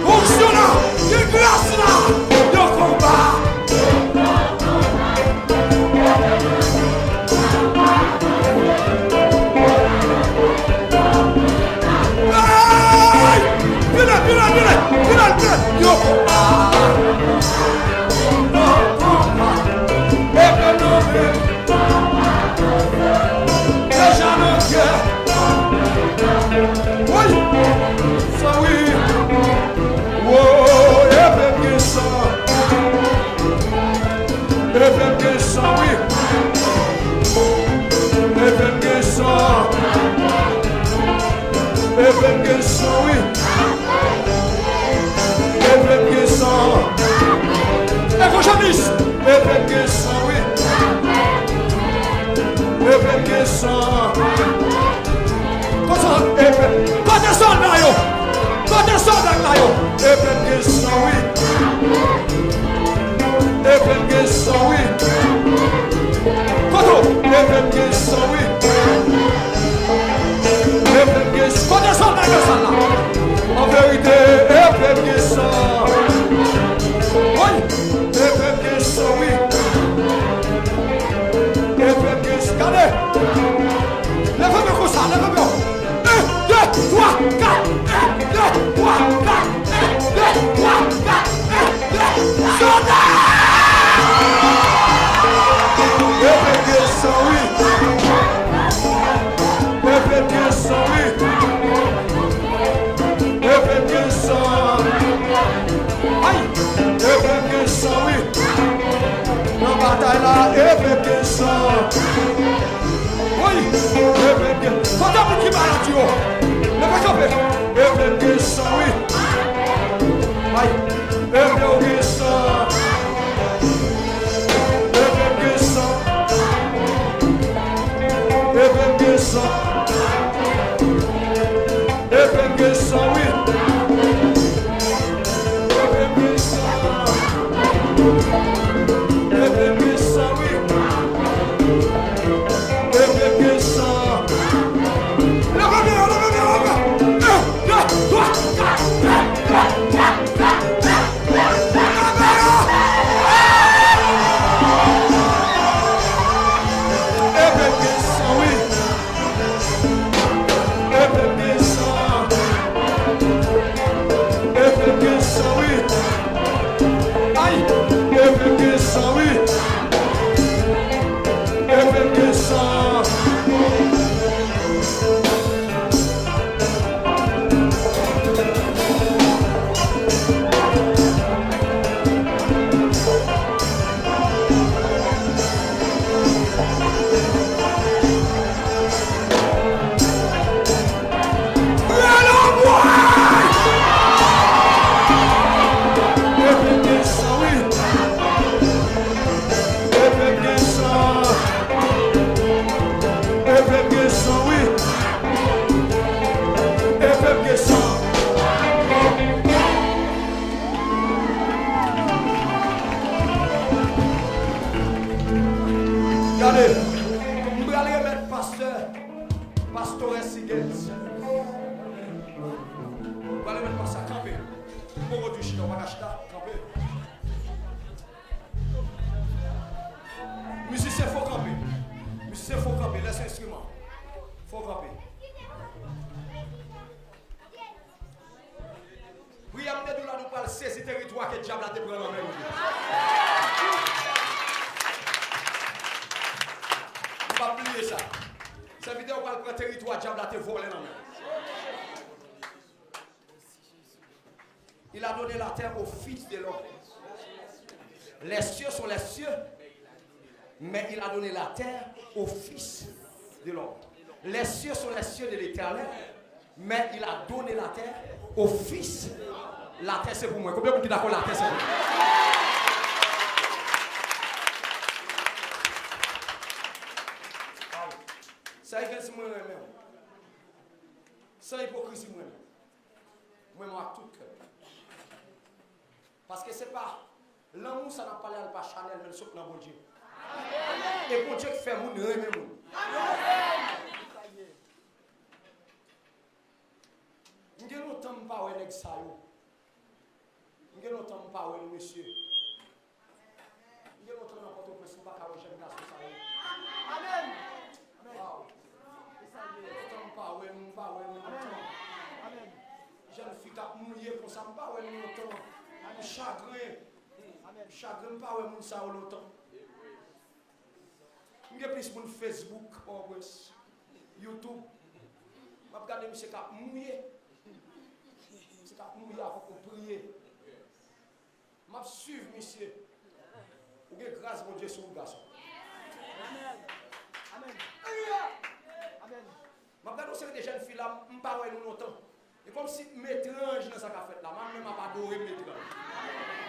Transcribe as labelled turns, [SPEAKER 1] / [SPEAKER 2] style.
[SPEAKER 1] Funciona! Que graça! Meu combat! Il a donné la terre aux fils de l'homme. Les cieux sont les cieux, mais il a donné la terre aux fils de l'homme. Les cieux sont les cieux de l'Éternel, mais il a donné la terre aux fils. La terre c'est pour moi. Combien de gens sont d'accord la terre c'est pour moi? Ça y est, c'est moi-même. Sans hypocrisie moi-même. Moi, tout cœur. Parce que c'est pas l'amour, ça n'a pas l'air pas Chanel, mais le souffle dans bon Dieu. Et bon Dieu qui fait moun, aimer moun. Nous avons longtemps pas ouais nèg ça yo. Nous avons longtemps pas ouais monsieur. Nous avons longtemps n'importe quoi c'est pas ka ouais jeune garçon ça yo. Amen. Wow. Longtemps pas ouais nous pas ouais longtemps. Amen. Jeune fille qui a mouillé pour ça pas ouais longtemps. Chagrin. Chagrin pas ouais moun ça longtemps. Nous avons plus mon Facebook, YouTube. Je regarde monsieur qui a mouillé. Monsieur qui a mouillé pour prier. Je suis monsieur. Ou grâce mon Dieu sur le garçon.
[SPEAKER 2] Amen. Amen. Amen.
[SPEAKER 1] Je regarde aussi des jeunes filles là, je ne parle pas nous longtemps. Et comme si m'étrange dans sa fait là, moi-même, je ne pas adoré m'étrange.